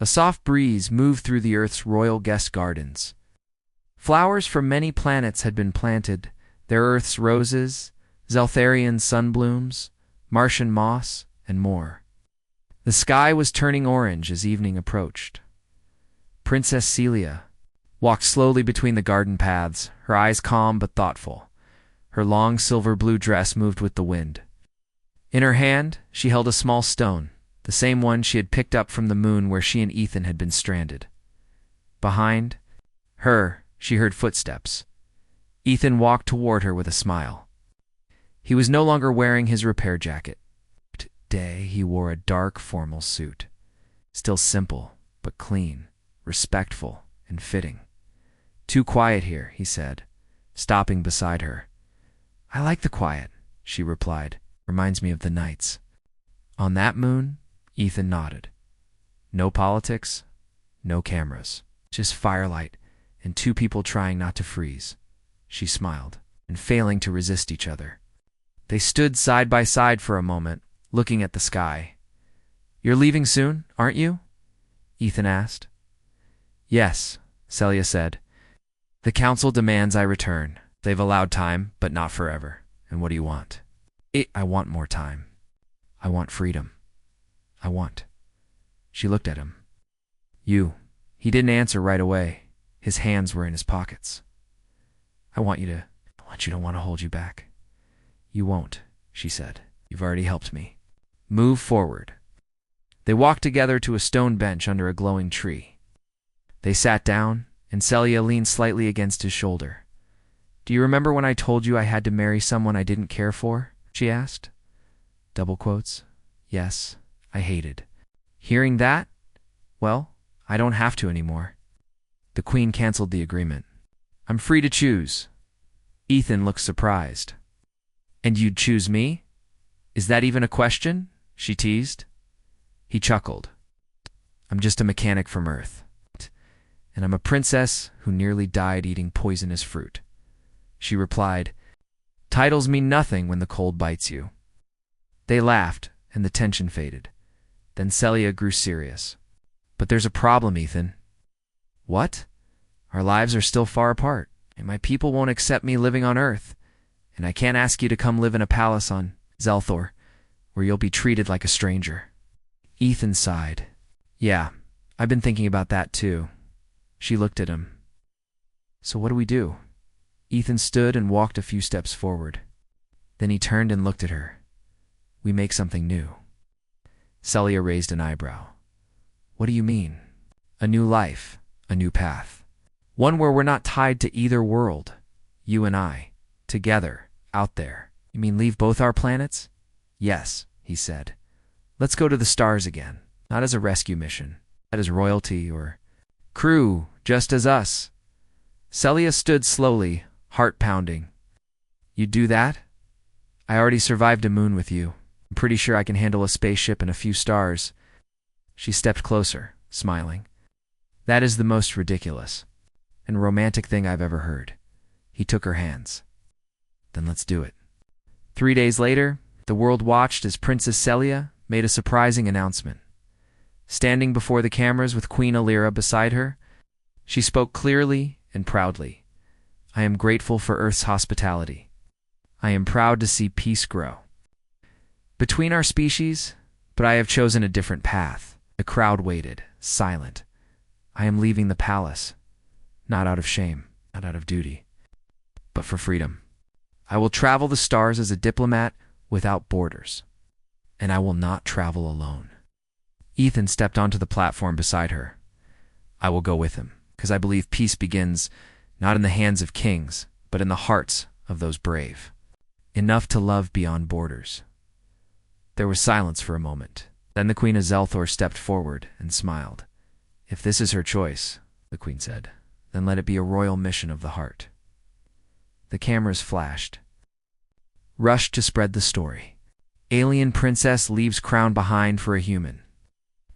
A soft breeze moved through the Earth's royal guest gardens. Flowers from many planets had been planted, their Earth's roses, Zeltharian sunblooms, Martian moss, and more. The sky was turning orange as evening approached. Princess Celia walked slowly between the garden paths, her eyes calm but thoughtful. Her long silver-blue dress moved with the wind. In her hand, she held a small stone, the same one she had picked up from the moon where she and Ethan had been stranded. Behind her, she heard footsteps. Ethan walked toward her with a smile. He was no longer wearing his repair jacket. Today, he wore a dark, formal suit. Still simple, but clean, respectful, and fitting. "Too quiet here," he said, stopping beside her. "I like the quiet," she replied. "Reminds me of the nights." "On that moon?" Ethan nodded. "No politics, no cameras, just firelight and two people trying not to freeze." She smiled, and failing to resist each other. They stood side by side for a moment, looking at the sky. "You're leaving soon, aren't you?" Ethan asked. "Yes," Celia said. "The council demands I return. They've allowed time, but not forever. And what do you want?" I want more time. I want freedom. I want." She looked at him. "You." He didn't answer right away. His hands were in his pockets. I want you to want to hold you back." "You won't," she said. "You've already helped me. Move forward." They walked together to a stone bench under a glowing tree. They sat down, and Celia leaned slightly against his shoulder. "Do you remember when I told you I had to marry someone I didn't care for?" she asked. Double quotes. "Yes, I hated." "Hearing that? Well, I don't have to anymore." The Queen canceled the agreement. "I'm free to choose." Ethan looked surprised. "And you'd choose me? Is that even a question?" she teased. He chuckled. "I'm just a mechanic from Earth. And I'm a princess who nearly died eating poisonous fruit." She replied, "Titles mean nothing when the cold bites you." They laughed, and the tension faded. Then Celia grew serious. "But there's a problem, Ethan." "What?" "Our lives are still far apart, and my people won't accept me living on Earth. And I can't ask you to come live in a palace on Zelthor, where you'll be treated like a stranger." Ethan sighed. "Yeah, I've been thinking about that too." She looked at him. "So what do we do?" Ethan stood and walked a few steps forward. Then he turned and looked at her. "We make something new." Celia raised an eyebrow. "What do you mean?" "A new life, a new path. One where we're not tied to either world. You and I, together, out there." "You mean leave both our planets?" "Yes," he said. "Let's go to the stars again, not as a rescue mission, not as royalty or crew, just as us." Celia stood slowly, heart pounding. "You'd do that?" "I already survived a moon with you. I'm pretty sure I can handle a spaceship and a few stars." She stepped closer, smiling. "That is the most ridiculous and romantic thing I've ever heard." He took her hands. "Then let's do it." 3 days later, the world watched as Princess Celia made a surprising announcement. Standing before the cameras with Queen Alira beside her, she spoke clearly and proudly. "I am grateful for Earth's hospitality. I am proud to see peace grow between our species, but I have chosen a different path." The crowd waited, silent. "I am leaving the palace, not out of shame, not out of duty, but for freedom. I will travel the stars as a diplomat without borders, and I will not travel alone." Ethan stepped onto the platform beside her. "I will go with him, because I believe peace begins not in the hands of kings, but in the hearts of those brave, enough to love beyond borders." There was silence for a moment. Then the Queen of Zelthor stepped forward and smiled. "If this is her choice," the Queen said, "then let it be a royal mission of the heart." The cameras flashed. Rushed to spread the story. Alien princess leaves crown behind for a human.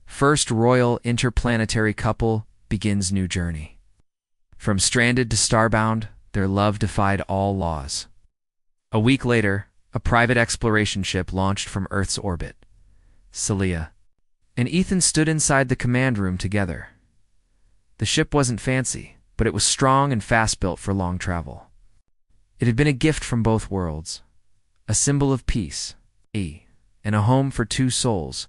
First royal interplanetary couple begins new journey. From stranded to starbound, their love defied all laws. A week later, a private exploration ship launched from Earth's orbit. Celia and Ethan stood inside the command room together. The ship wasn't fancy, but it was strong and fast-built for long travel. It had been a gift from both worlds, a symbol of peace, and a home for two souls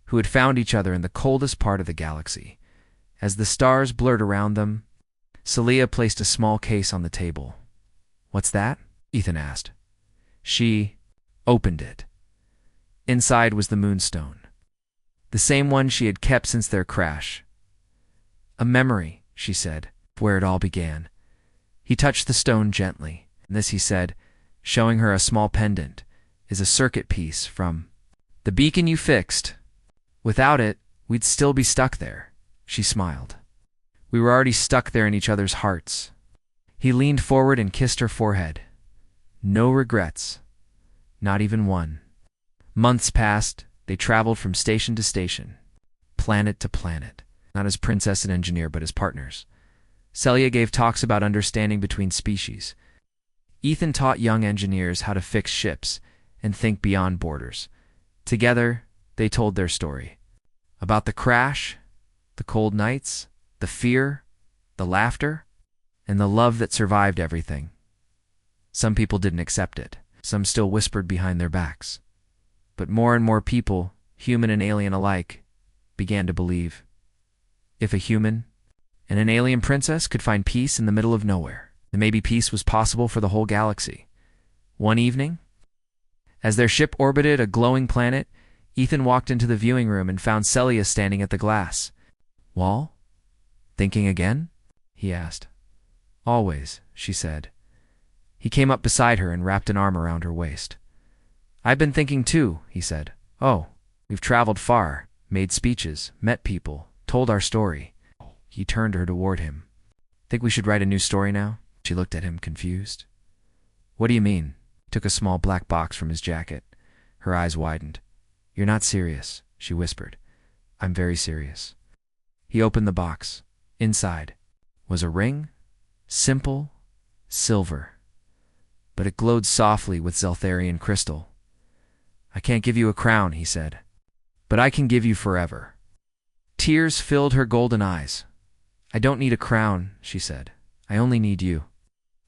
who had found each other in the coldest part of the galaxy. As the stars blurred around them, Celia placed a small case on the table. "What's that?" Ethan asked. She opened it. Inside was the moonstone, the same one she had kept since their crash. "A memory," she said, "where it all began." He touched the stone gently, and this, he said, showing her a small pendant, "is a circuit piece from the beacon you fixed. Without it, we'd still be stuck there." She smiled. "We were already stuck there in each other's hearts." He leaned forward and kissed her forehead. No regrets. Not even one. Months passed. They traveled from station to station, planet to planet, not as princess and engineer, but as partners. Celia gave talks about understanding between species. Ethan taught young engineers how to fix ships and think beyond borders. Together, they told their story. About the crash, the cold nights, the fear, the laughter, and the love that survived everything. Some people didn't accept it. Some still whispered behind their backs. But more and more people, human and alien alike, began to believe. If a human and an alien princess could find peace in the middle of nowhere, then maybe peace was possible for the whole galaxy. One evening, as their ship orbited a glowing planet, Ethan walked into the viewing room and found Celia standing at the glass. "Wall? Thinking again?" he asked. "Always," she said. He came up beside her and wrapped an arm around her waist. "I've been thinking too," he said. "Oh, we've traveled far, made speeches, met people, told our story." He turned her toward him. "Think we should write a new story now?" She looked at him, confused. "What do you mean?" He took a small black box from his jacket. Her eyes widened. "You're not serious," she whispered. "I'm very serious." He opened the box. Inside was a ring, simple, silver, but it glowed softly with Zeltharian crystal. "I can't give you a crown," he said, "but I can give you forever." Tears filled her golden eyes. "I don't need a crown," she said. "I only need you."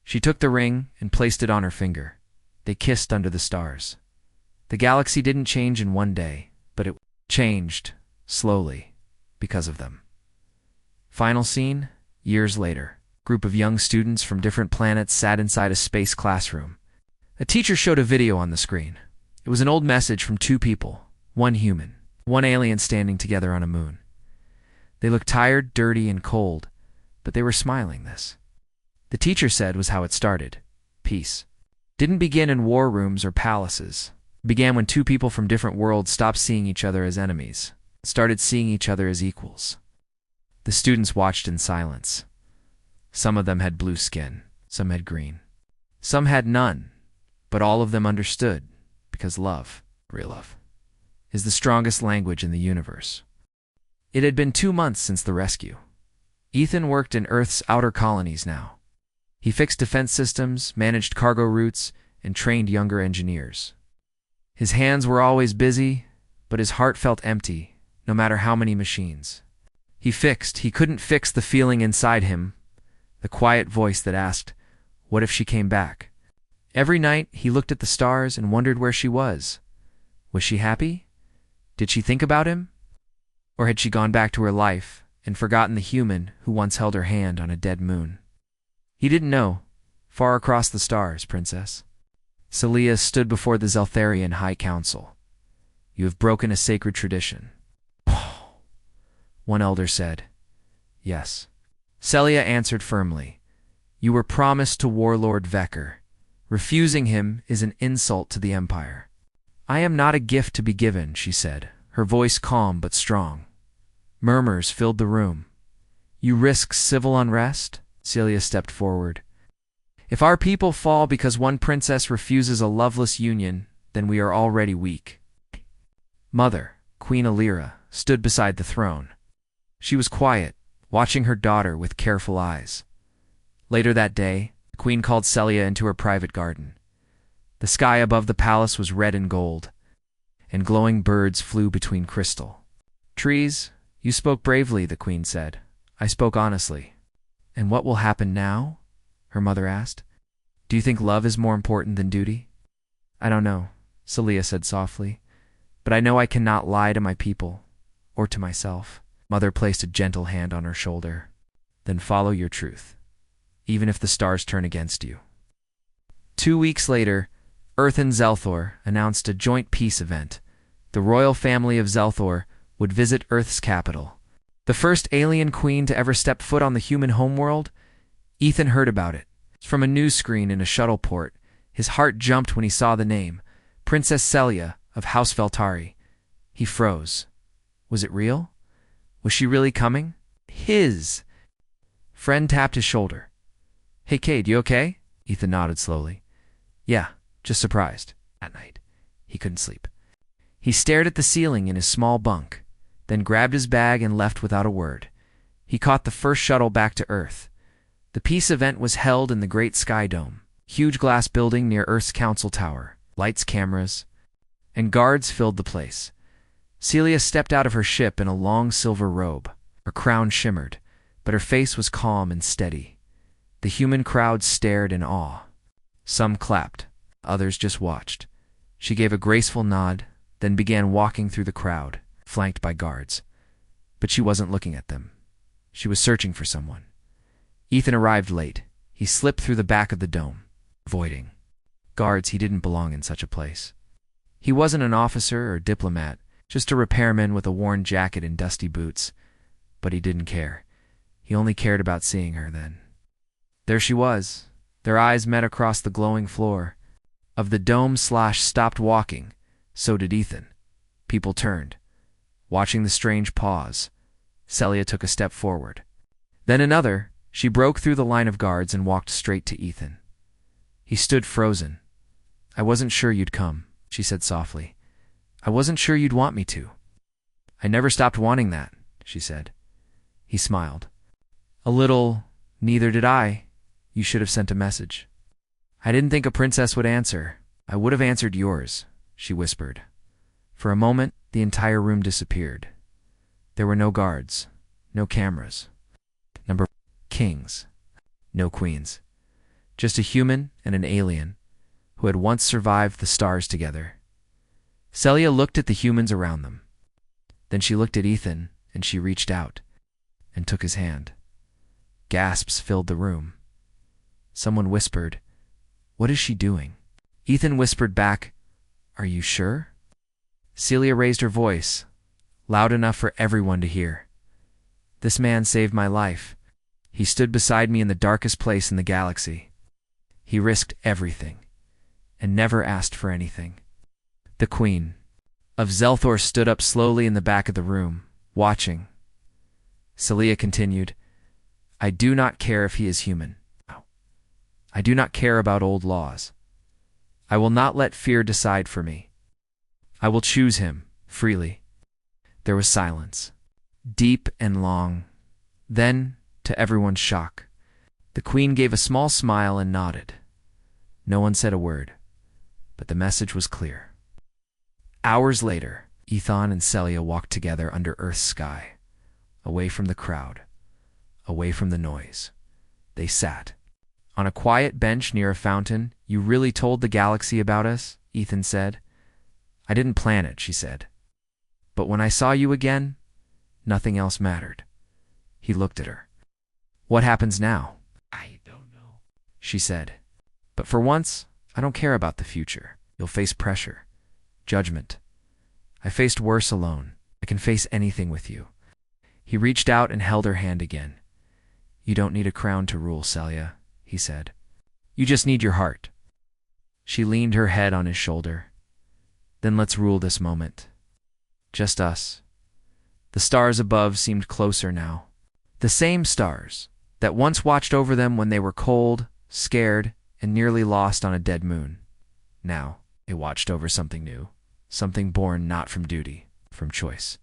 She took the ring and placed it on her finger. They kissed under the stars. The galaxy didn't change in one day, but it changed, slowly, because of them. Final scene, years later. A group of young students from different planets sat inside a space classroom. A teacher showed a video on the screen. It was an old message from two people, one human, one alien standing together on a moon. They looked tired, dirty, and cold, but they were smiling. This, the teacher said, was how it started. Peace didn't begin in war rooms or palaces. It began when two people from different worlds stopped seeing each other as enemies, started seeing each other as equals. The students watched in silence. Some of them had blue skin, some had green. Some had none, but all of them understood, because love, real love, is the strongest language in the universe. It had been 2 months since the rescue. Ethan worked in Earth's outer colonies now. He fixed defense systems, managed cargo routes, and trained younger engineers. His hands were always busy, but his heart felt empty, no matter how many machines. He couldn't fix the feeling inside him, the quiet voice that asked, what if she came back? Every night he looked at the stars and wondered where she was. Was she happy? Did she think about him? Or had she gone back to her life and forgotten the human who once held her hand on a dead moon? He didn't know. Far across the stars, Princess. Celia stood before the Zeltharian High Council. "You have broken a sacred tradition." One elder said. "Yes." Celia answered firmly. "You were promised to Warlord Vecker. Refusing him is an insult to the Empire." "I am not a gift to be given," she said, her voice calm but strong. Murmurs filled the room. "You risk civil unrest?" Celia stepped forward. "If our people fall because one princess refuses a loveless union, then we are already weak." Mother, Queen Alira, stood beside the throne. She was quiet, watching her daughter with careful eyes. Later that day, the Queen called Celia into her private garden. The sky above the palace was red and gold, and glowing birds flew between crystal. Trees, you spoke bravely, the queen said. I spoke honestly. And what will happen now? Her mother asked. Do you think love is more important than duty? I don't know, Celia said softly, but I know I cannot lie to my people, or to myself. Mother placed a gentle hand on her shoulder. Then follow your truth, even if the stars turn against you. 2 weeks later, Earth and Zelthor announced a joint peace event. The royal family of Zelthor would visit Earth's capital. The first alien queen to ever step foot on the human homeworld? Ethan heard about it from a news screen in a shuttle port. His heart jumped when he saw the name, Princess Celia of House Veltari. He froze. Was it real? Was she really coming? His friend tapped his shoulder. Hey, Cade, you okay? Ethan nodded slowly. Yeah, just surprised. At night, he couldn't sleep. He stared at the ceiling in his small bunk, then grabbed his bag and left without a word. He caught the first shuttle back to Earth. The peace event was held in the Great Sky Dome, huge glass building near Earth's Council Tower. Lights, cameras, and guards filled the place. Celia stepped out of her ship in a long silver robe. Her crown shimmered, but her face was calm and steady. The human crowd stared in awe. Some clapped, others just watched. She gave a graceful nod, then began walking through the crowd, flanked by guards. But she wasn't looking at them. She was searching for someone. Ethan arrived late. He slipped through the back of the dome, avoiding guards. He didn't belong in such a place. He wasn't an officer or diplomat, just a repairman with a worn jacket and dusty boots. But he didn't care. He only cared about seeing her then. There she was. Their eyes met across the glowing floor of the dome. Stopped walking. So did Ethan. People turned, watching the strange pause. Celia took a step forward. Then another. She broke through the line of guards and walked straight to Ethan. He stood frozen. I wasn't sure you'd come, she said softly. I wasn't sure you'd want me to. I never stopped wanting that, she said. He smiled. A little, neither did I. You should have sent a message. I didn't think a princess would answer. I would have answered yours, she whispered. For a moment, the entire room disappeared. There were no guards, no cameras. Kings, no queens. Just a human and an alien who had once survived the stars together. Celia looked at the humans around them. Then she looked at Ethan, and she reached out and took his hand. Gasps filled the room. Someone whispered, "What is she doing?" Ethan whispered back, "Are you sure?" Celia raised her voice, loud enough for everyone to hear. "This man saved my life. He stood beside me in the darkest place in the galaxy. He risked everything and never asked for anything." The Queen of Zelthor stood up slowly in the back of the room, watching. Celia continued, "I do not care if he is human. I do not care about old laws. I will not let fear decide for me. I will choose him freely." There was silence, deep and long. Then, to everyone's shock, the Queen gave a small smile and nodded. No one said a word, but the message was clear. Hours later, Ethan and Celia walked together under Earth's sky, away from the crowd, away from the noise. They sat on a quiet bench near a fountain. "You really told the galaxy about us?" Ethan said. "I didn't plan it," she said. "But when I saw you again, nothing else mattered." He looked at her. "What happens now?" "I don't know," she said. "But for once, I don't care about the future. You'll face pressure, judgment. I faced worse alone. I can face anything with you." He reached out and held her hand again. "You don't need a crown to rule, Celia," he said. "You just need your heart." She leaned her head on his shoulder. "Then let's rule this moment. Just us." The stars above seemed closer now. The same stars that once watched over them when they were cold, scared, and nearly lost on a dead moon. Now, they watched over something new, something born not from duty, from choice.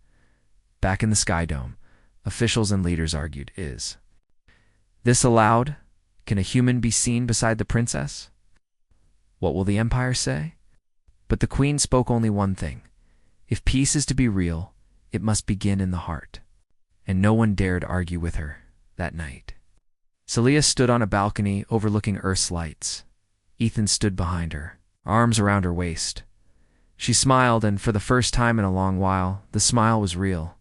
Back in the Sky Dome, officials and leaders argued, is this allowed? Can a human be seen beside the princess? What will the Empire say? But the Queen spoke only one thing. If peace is to be real, It must begin in the heart. And no one dared argue with her that night. Celia stood on a balcony overlooking Earth's lights. Ethan stood behind her, arms around her waist. She smiled, and for the first time in a long while, the smile was real.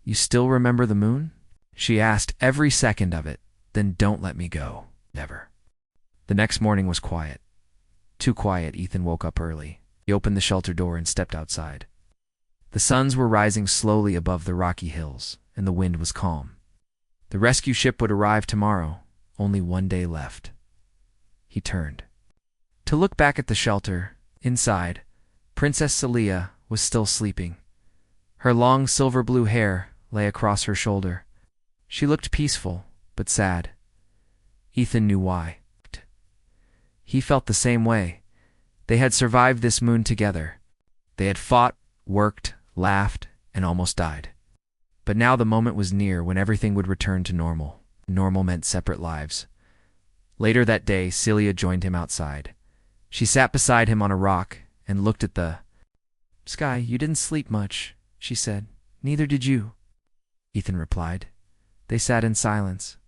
"You still remember the moon?" she asked. "Every second of it. Then don't let me go. Never." The next morning was quiet. Too quiet. Ethan woke up early. He opened the shelter door and stepped outside. The suns were rising slowly above the rocky hills, and the wind was calm. The rescue ship would arrive tomorrow, only one day left. He turned to look back at the shelter. Inside, Princess Celia was still sleeping. Her long silver-blue hair lay across her shoulder. She looked peaceful, but sad. Ethan knew why. He felt the same way. They had survived this moon together. They had fought, worked, laughed, and almost died. But now the moment was near when everything would return to normal. Normal meant separate lives. Later that day, Celia joined him outside. She sat beside him on a rock and looked at the sky. "You didn't sleep much," she said. "Neither did you," Ethan replied. They sat in silence.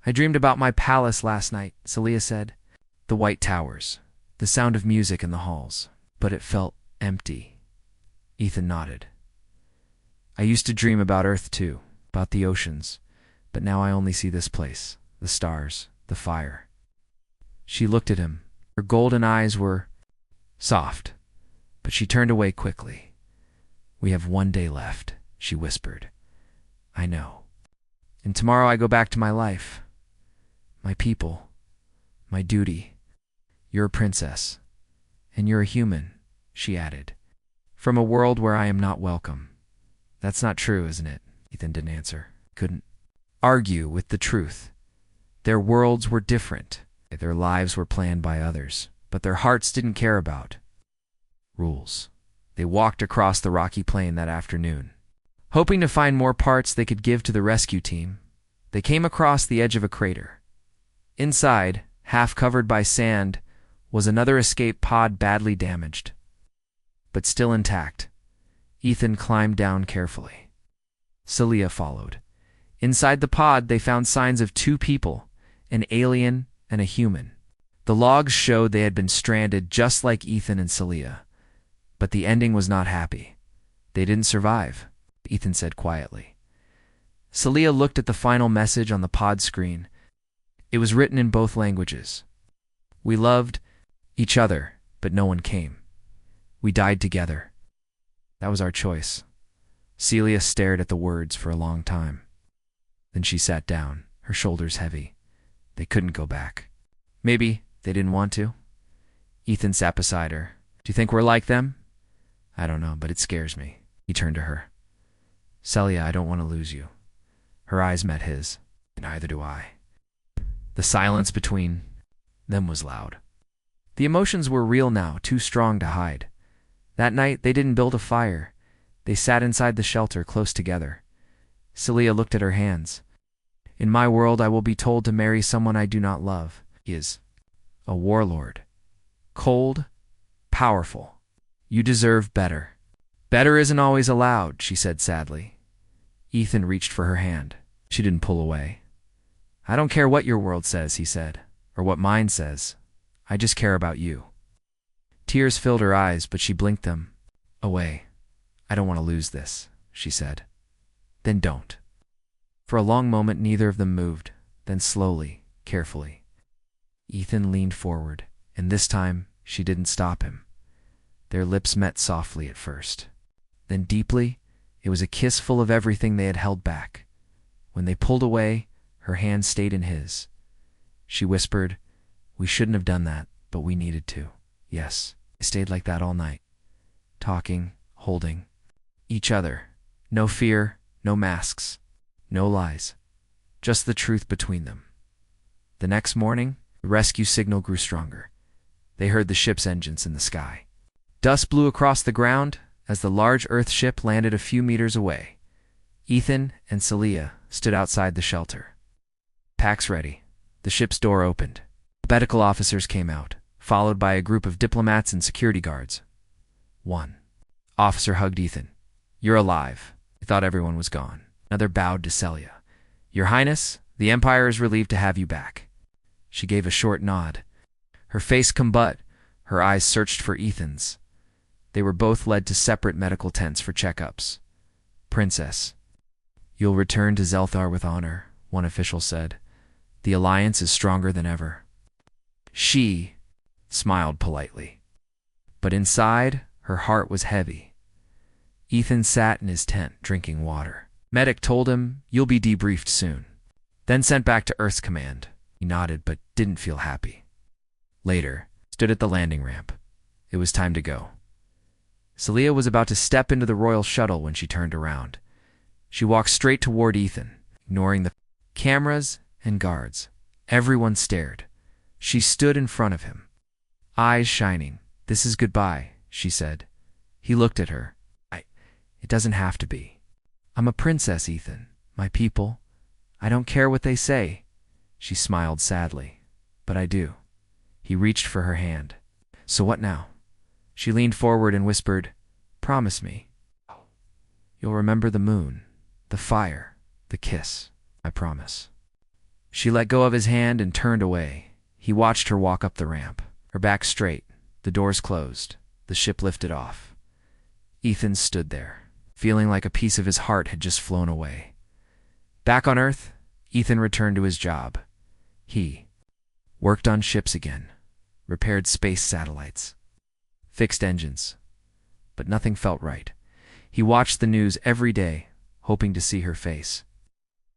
"I dreamed about my palace last night," Celia said. The white towers, the sound of music in the halls, but it felt empty. Ethan nodded. "I used to dream about Earth too, about the oceans, but now I only see this place, the stars, the fire." She looked at him. Her golden eyes were soft, but she turned away quickly. "We have one day left," she whispered. "I know. And tomorrow I go back to my life, my people, my duty. You're a princess, and you're a human," she added, "from a world where I am not welcome." "That's not true, isn't it?" Ethan didn't answer. Couldn't argue with the truth. Their worlds were different. Their lives were planned by others, but their hearts didn't care about rules. They walked across the rocky plain that afternoon, hoping to find more parts they could give to the rescue team. They came across the edge of a crater. Inside, half covered by sand, was another escape pod badly damaged, but still intact. Ethan climbed down carefully. Celia followed. Inside the pod, they found signs of two people, an alien and a human. The logs showed they had been stranded just like Ethan and Celia, but the ending was not happy. "They didn't survive," Ethan said quietly. Celia looked at the final message on the pod screen. It was written in both languages. "We loved each other, but no one came. We died together. That was our choice." Celia stared at the words for a long time. Then she sat down, her shoulders heavy. They couldn't go back. Maybe they didn't want to. Ethan sat beside her. "Do you think we're like them?" "I don't know, but it scares me." He turned to her. "Celia, I don't want to lose you." Her eyes met his. "Neither do I." The silence between them was loud. The emotions were real now, too strong to hide. That night, they didn't build a fire. They sat inside the shelter, close together. Celia looked at her hands. "In my world, I will be told to marry someone I do not love. He is a warlord. Cold, powerful. You deserve better." "Better isn't always allowed," she said sadly. Ethan reached for her hand. She didn't pull away. "I don't care what your world says," he said, "or what mine says. I just care about you." Tears filled her eyes, but she blinked them away. "I don't want to lose this," she said. "Then don't." For a long moment, neither of them moved. Then slowly, carefully, Ethan leaned forward, and this time she didn't stop him. Their lips met softly at first. Then deeply, it was a kiss full of everything they had held back. When they pulled away, her hand stayed in his. She whispered, "We shouldn't have done that, but we needed to." Yes, they stayed like that all night, talking, holding each other. No fear, no masks, no lies, just the truth between them. The next morning, the rescue signal grew stronger. They heard the ship's engines in the sky. Dust blew across the ground as the large Earth ship landed a few meters away. Ethan and Celia stood outside the shelter. "Packs ready." The ship's door opened. Medical officers came out, followed by a group of diplomats and security guards. One officer hugged Ethan. You're alive. I thought everyone was gone. Another bowed to Celia. Your Highness, the Empire is relieved to have you back. She gave a short nod. Her face combut, her eyes searched for Ethan's. They were both led to separate medical tents for checkups. Princess. You'll return to Zelthar with honor, one official said. The alliance is stronger than ever. She smiled politely. But inside, her heart was heavy. Ethan sat in his tent, drinking water. Medic told him, you'll be debriefed soon. Then sent back to Earth's command. He nodded, but didn't feel happy. Later, stood at the landing ramp. It was time to go. Celia was about to step into the royal shuttle when she turned around. She walked straight toward Ethan, ignoring the cameras and guards. Everyone stared. She stood in front of him, eyes shining. This is goodbye, she said. He looked at her. It doesn't have to be. I'm a princess, Ethan. My people. I don't care what they say. She smiled sadly. But I do. He reached for her hand. So what now? She leaned forward and whispered, Promise me. You'll remember the moon, the fire, the kiss. I promise. She let go of his hand and turned away. He watched her walk up the ramp, her back straight, the doors closed, the ship lifted off. Ethan stood there, feeling like a piece of his heart had just flown away. Back on Earth, Ethan returned to his job. He worked on ships again, repaired space satellites, fixed engines. But nothing felt right. He watched the news every day, hoping to see her face.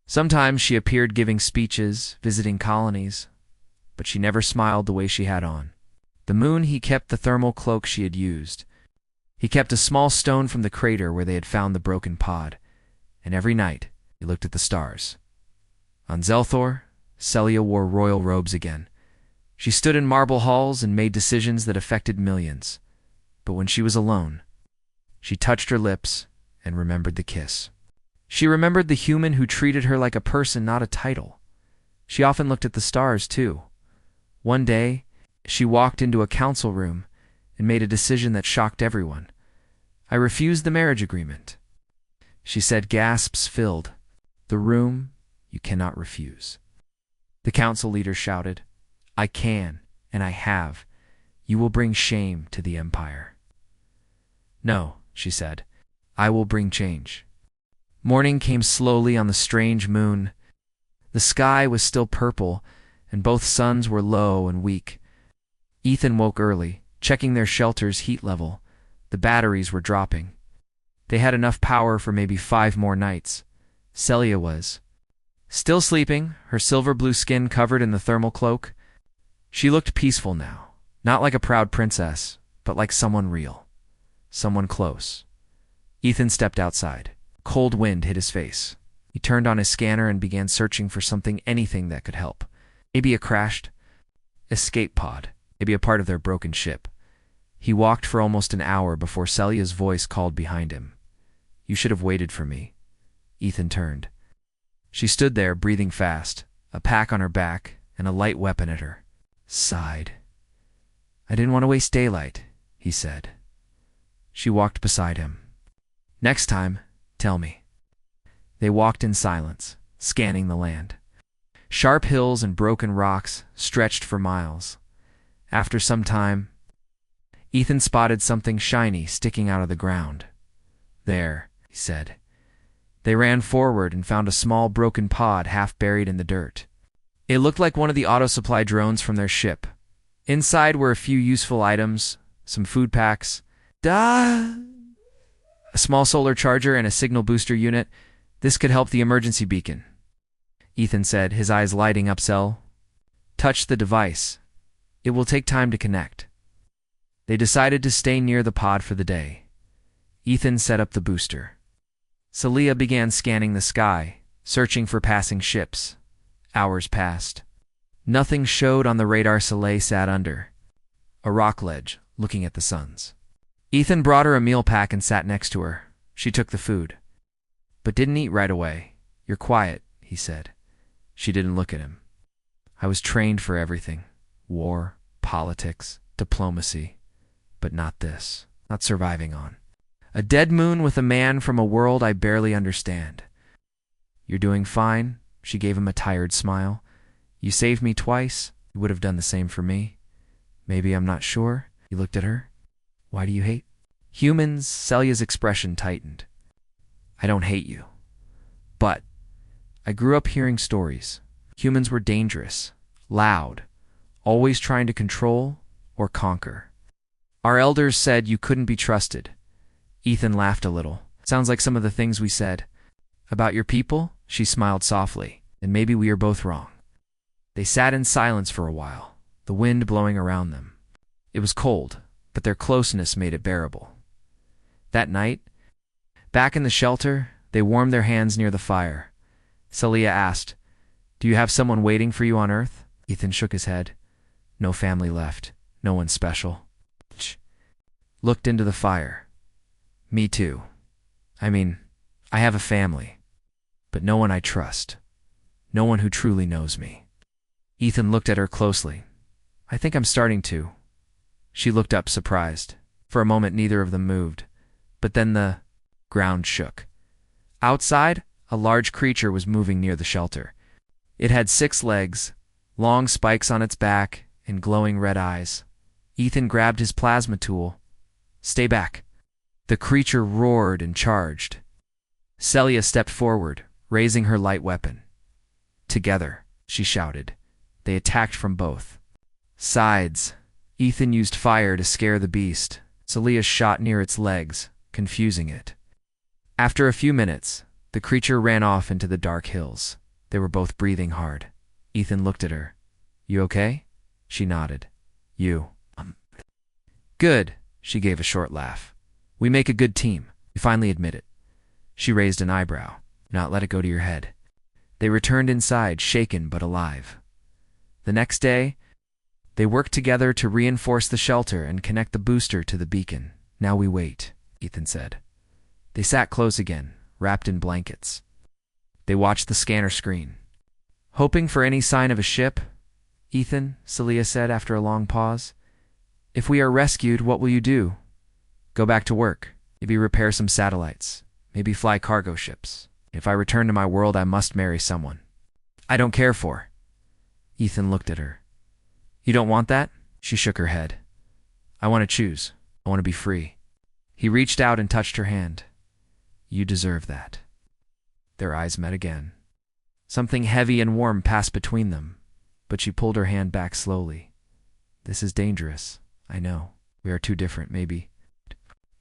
Sometimes she appeared giving speeches, visiting colonies, but she never smiled the way she had on. The moon, he kept the thermal cloak she had used. He kept a small stone from the crater where they had found the broken pod, and every night he looked at the stars. On Zelthor, Celia wore royal robes again. She stood in marble halls and made decisions that affected millions. But when she was alone, she touched her lips and remembered the kiss. She remembered the human who treated her like a person, not a title. She often looked at the stars, too. One day, she walked into a council room and made a decision that shocked everyone. I refused the marriage agreement. She said. Gasps filled the room. You cannot refuse. The council leader shouted, I can, and I have. You will bring shame to the Empire. No, she said. I will bring change. Morning came slowly on the strange moon. The sky was still purple, and both suns were low and weak. Ethan woke early, checking their shelter's heat level. The batteries were dropping. They had enough power for maybe 5 more nights. Celia was still sleeping, her silver-blue skin covered in the thermal cloak. She looked peaceful now, not like a proud princess, but like someone real, someone close. Ethan stepped outside. Cold wind hit his face. He turned on his scanner and began searching for anything that could help. Maybe a crashed escape pod, maybe a part of their broken ship. He walked for almost an hour before Celia's voice called behind him. You should have waited for me. Ethan turned. She stood there, breathing fast, a pack on her back and a light weapon at her. Sighed. I didn't want to waste daylight, he said. She walked beside him. Next time, tell me. They walked in silence, scanning the land. Sharp hills and broken rocks stretched for miles. After some time, Ethan spotted something shiny sticking out of the ground. There, he said. They ran forward and found a small broken pod half buried in the dirt. It looked like one of the auto-supply drones from their ship. Inside were a few useful items, some food packs, a small solar charger and a signal booster unit. This could help the emergency beacon. Ethan said, his eyes lighting up. Touch the device. It will take time to connect. They decided to stay near the pod for the day. Ethan set up the booster. Celia began scanning the sky, searching for passing ships. Hours passed. Nothing showed on the radar. Celia sat under a rock ledge, looking at the suns. Ethan brought her a meal pack and sat next to her. She took the food, but didn't eat right away. You're quiet, he said. She didn't look at him. I was trained for everything. War, politics, diplomacy. But not this. Not surviving on A dead moon with a man from a world I barely understand. You're doing fine, she gave him a tired smile. You saved me twice. You would have done the same for me. Maybe I'm not sure. He looked at her. Why do you hate humans? Celia's expression tightened. I don't hate you. But I grew up hearing stories. Humans were dangerous, loud, always trying to control or conquer. Our elders said you couldn't be trusted. Ethan laughed a little. Sounds like some of the things we said. About your people? She smiled softly. And maybe we are both wrong. They sat in silence for a while, the wind blowing around them. It was cold, but their closeness made it bearable. That night, back in the shelter, they warmed their hands near the fire. Celia asked, Do you have someone waiting for you on Earth? Ethan shook his head. No family left. No one special. Looked into the fire. Me too. I mean, I have a family, but no one I trust. No one who truly knows me. Ethan looked at her closely. I think I'm starting to. She looked up, surprised. For a moment, neither of them moved. But then the ground shook. Outside, a large creature was moving near the shelter. It had 6 legs, long spikes on its back, and glowing red eyes. Ethan grabbed his plasma tool. Stay back. The creature roared and charged. Celia stepped forward, raising her light weapon. Together, she shouted. They attacked from both sides. Ethan used fire to scare the beast. Celia shot near its legs, confusing it. After a few minutes, the creature ran off into the dark hills. They were both breathing hard. Ethan looked at her. You okay? She nodded. You. Good, she gave a short laugh. We make a good team. You finally admit it. She raised an eyebrow. Not let it go to your head. They returned inside, shaken but alive. The next day, they worked together to reinforce the shelter and connect the booster to the beacon. Now we wait, Ethan said. They sat close again, wrapped in blankets. They watched the scanner screen. Hoping for any sign of a ship, Ethan, Celia said after a long pause. If we are rescued, what will you do? Go back to work. Maybe repair some satellites. Maybe fly cargo ships. If I return to my world, I must marry someone I don't care for. Ethan looked at her. You don't want that? She shook her head. I want to choose. I want to be free. He reached out and touched her hand. You deserve that. Their eyes met again. Something heavy and warm passed between them, but she pulled her hand back slowly. This is dangerous. I know. We are too different, maybe.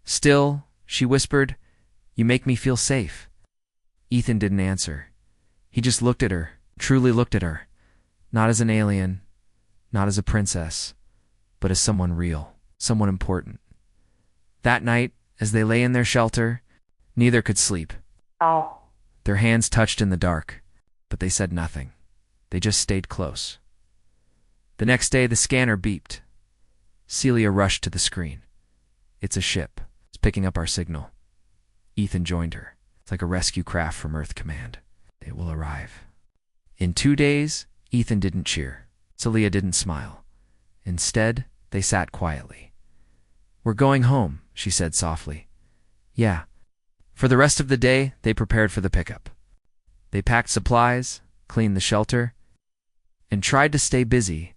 Still, she whispered, you make me feel safe. Ethan didn't answer. He just looked at her, truly looked at her. Not as an alien, not as a princess, but as someone real, someone important. That night, as they lay in their shelter, neither could sleep. Their hands touched in the dark, but they said nothing. They just stayed close. The next day, the scanner beeped. Celia rushed to the screen. It's a ship. It's picking up our signal. Ethan joined her. It's like a rescue craft from Earth Command. It will arrive. In 2 days, Ethan didn't cheer. Celia didn't smile. Instead, they sat quietly. We're going home, she said softly. Yeah. For the rest of the day, they prepared for the pickup. They packed supplies, cleaned the shelter, and tried to stay busy.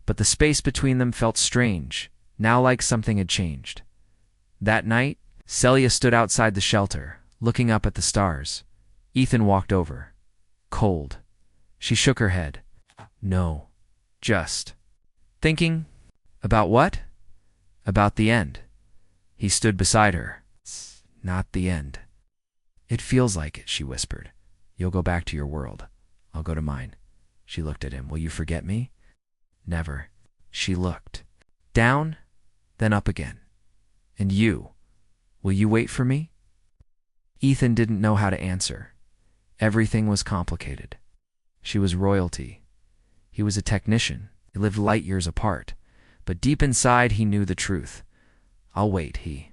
But the space between them felt strange, now like something had changed. That night, Celia stood outside the shelter, looking up at the stars. Ethan walked over. Cold. She shook her head. No. Just. Thinking? About what? About the end. He stood beside her. It's not the end. It feels like it, she whispered. You'll go back to your world. I'll go to mine. She looked at him. Will you forget me? Never. She looked. Down, then up again. And you? Will you wait for me? Ethan didn't know how to answer. Everything was complicated. She was royalty. He was a technician. They lived light years apart. But deep inside, he knew the truth. I'll wait, he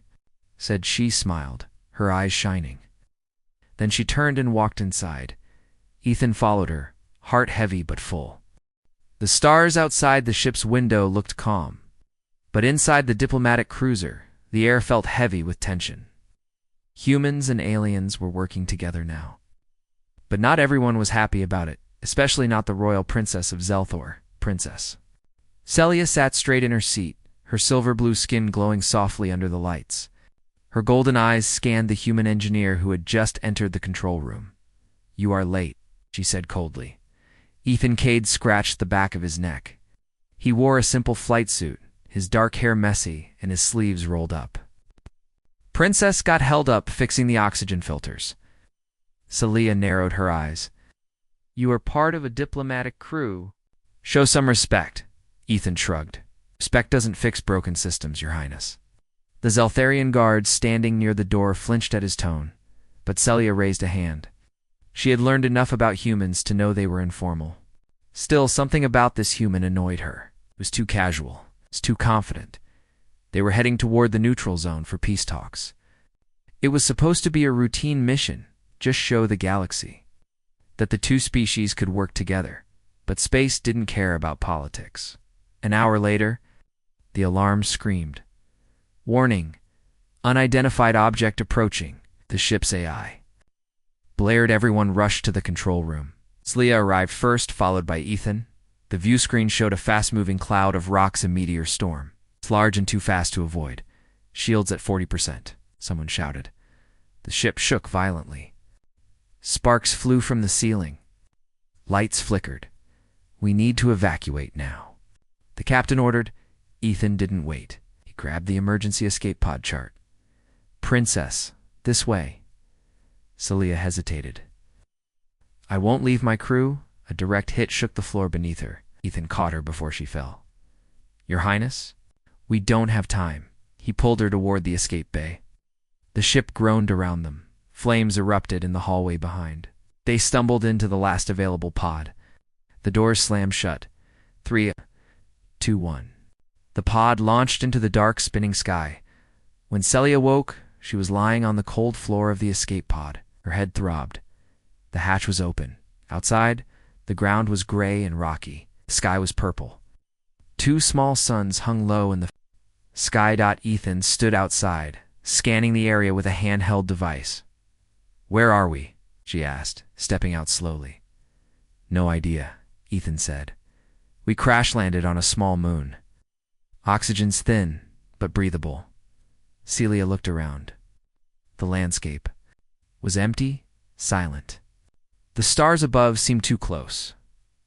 said. She smiled, her eyes shining. Then she turned and walked inside. Ethan followed her, heart heavy but full. The stars outside the ship's window looked calm. But inside the diplomatic cruiser, the air felt heavy with tension. Humans and aliens were working together now. But not everyone was happy about it, especially not the royal princess of Zelthor, Princess. Celia sat straight in her seat, her silver blue skin glowing softly under the lights. Her golden eyes scanned the human engineer who had just entered the control room. "You are late," she said coldly. Ethan Cade scratched the back of his neck. He wore a simple flight suit, his dark hair messy and his sleeves rolled up. Princess got held up fixing the oxygen filters. Celia narrowed her eyes. "You are part of a diplomatic crew." "Show some respect," Ethan shrugged. "Respect doesn't fix broken systems, Your Highness." The Zeltharian guards standing near the door flinched at his tone, but Celia raised a hand. She had learned enough about humans to know they were informal. Still, something about this human annoyed her. It was too casual. It was too confident. They were heading toward the neutral zone for peace talks. It was supposed to be a routine mission, just show the galaxy that the two species could work together, but space didn't care about politics. An hour later, the alarm screamed. "Warning! Unidentified object approaching, the ship's AI." Blared, everyone rushed to the control room. Celia arrived first, followed by Ethan. The view screen showed a fast-moving cloud of rocks and meteor storm. "It's large and too fast to avoid. Shields at 40%, someone shouted. The ship shook violently. Sparks flew from the ceiling. Lights flickered. "We need to evacuate now," the captain ordered. Ethan didn't wait. He grabbed the emergency escape pod chart. "Princess, this way." Celia hesitated. "I won't leave my crew." A direct hit shook the floor beneath her. Ethan caught her before she fell. "Your Highness, we don't have time." He pulled her toward the escape bay. The ship groaned around them. Flames erupted in the hallway behind. They stumbled into the last available pod. The doors slammed shut. 3, 2, 1. The pod launched into the dark, spinning sky. When Celia woke, she was lying on the cold floor of the escape pod. Her head throbbed. The hatch was open. Outside, the ground was gray and rocky. The sky was purple. Two small suns hung low in the sky. Ethan stood outside, scanning the area with a handheld device. "Where are we?" she asked, stepping out slowly. "No idea," Ethan said. "We crash-landed on a small moon. Oxygen's thin, but breathable." Celia looked around. The landscape was empty, silent. The stars above seemed too close.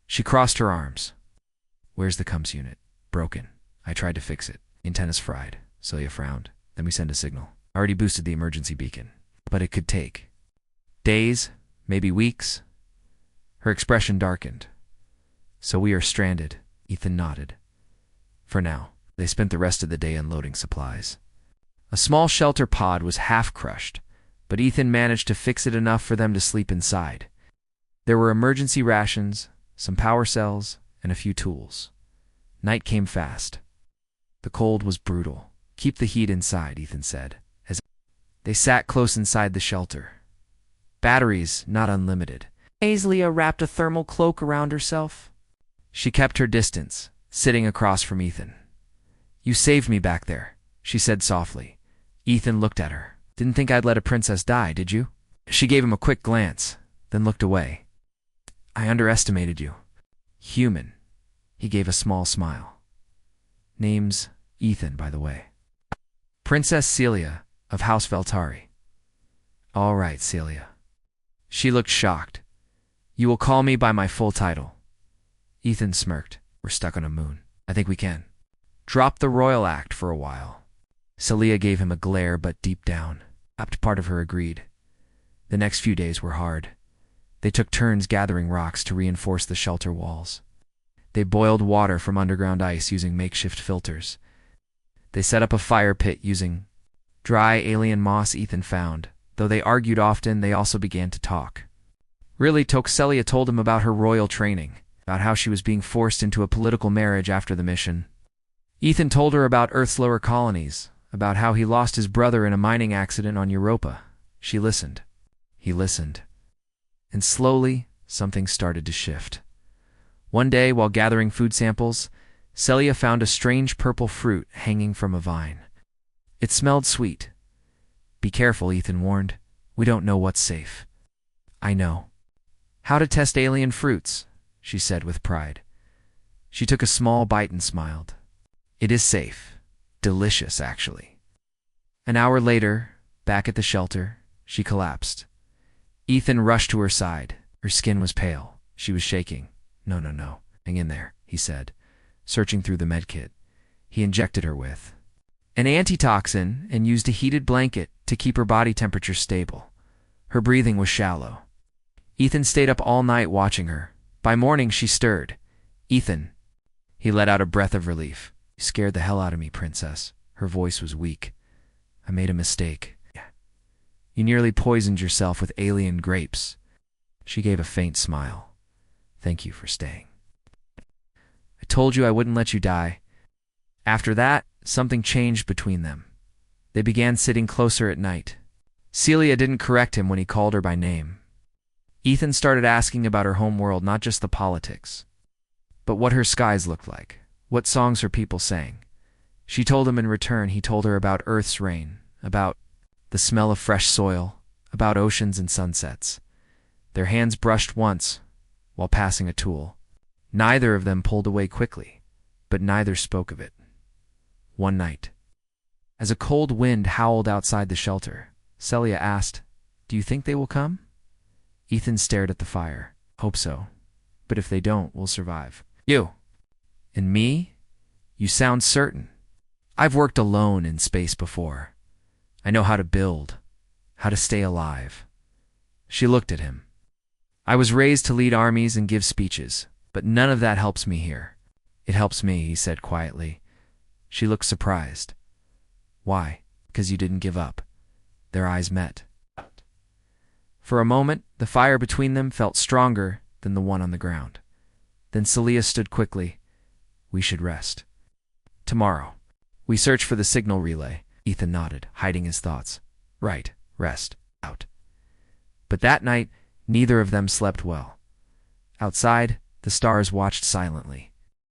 She crossed her arms. "Where's the comms unit?" "Broken. I tried to fix it. Antenna's fried." Celia frowned. "Then we send a signal. I already boosted the emergency beacon. But it could take days, maybe weeks." Her expression darkened. "So we are stranded," Ethan nodded. "For now." They spent the rest of the day unloading supplies. A small shelter pod was half crushed, but Ethan managed to fix it enough for them to sleep inside. There were emergency rations, some power cells, and a few tools. Night came fast. The cold was brutal. "Keep the heat inside," Ethan said, as they sat close inside the shelter. Batteries, not unlimited. Celia wrapped a thermal cloak around herself. She kept her distance, sitting across from Ethan. "You saved me back there," she said softly. Ethan looked at her. "Didn't think I'd let a princess die, did you?" She gave him a quick glance, then looked away. "I underestimated you." "Human." He gave a small smile. "Name's Ethan, by the way. Princess Celia of House Veltari." "All right, Celia." She looked shocked. "You will call me by my full title." Ethan smirked. "We're stuck on a moon. I think we can drop the royal act for a while." Celia gave him a glare, but deep down, part of her agreed. The next few days were hard. They took turns gathering rocks to reinforce the shelter walls. They boiled water from underground ice using makeshift filters. They set up a fire pit using dry alien moss Ethan found. Though they argued often, they also began to talk. Celia told him about her royal training, about how she was being forced into a political marriage after the mission. Ethan told her about Earth's lower colonies, about how he lost his brother in a mining accident on Europa. She listened. He listened. And slowly, something started to shift. One day, while gathering food samples, Celia found a strange purple fruit hanging from a vine. It smelled sweet. Be careful, Ethan warned. We don't know what's safe. I know. How to test alien fruits, she said with pride. She took a small bite and smiled. It is safe. Delicious, actually. An hour later, back at the shelter, she collapsed. Ethan rushed to her side. Her skin was pale. She was shaking. No. Hang in there, he said, searching through the medkit. He injected her with an antitoxin and used a heated blanket to keep her body temperature stable. Her breathing was shallow. Ethan stayed up all night watching her. By morning, she stirred. Ethan. He let out a breath of relief. You scared the hell out of me, princess. Her voice was weak. I made a mistake. You nearly poisoned yourself with alien grapes. She gave a faint smile. Thank you for staying. I told you I wouldn't let you die. After that, something changed between them. They began sitting closer at night. Celia didn't correct him when he called her by name. Ethan started asking about her home world, not just the politics, but what her skies looked like, what songs her people sang. She told him in return. He told her about Earth's rain, about the smell of fresh soil, about oceans and sunsets. Their hands brushed once while passing a tool. Neither of them pulled away quickly, but neither spoke of it. One night, as a cold wind howled outside the shelter, Celia asked, "Do you think they will come?" Ethan stared at the fire. "Hope so. But if they don't, we'll survive." "You." "And me? You sound certain." "I've worked alone in space before. I know how to build, how to stay alive." She looked at him. "I was raised to lead armies and give speeches, but none of that helps me here." "It helps me," he said quietly. She looked surprised. "Why?" "Because you didn't give up." Their eyes met. For a moment, the fire between them felt stronger than the one on the ground. Then Celia stood quickly. "We should rest. Tomorrow. We search for the signal relay." Ethan nodded, hiding his thoughts. "Right. Rest. Out." But that night, neither of them slept well. Outside, the stars watched silently.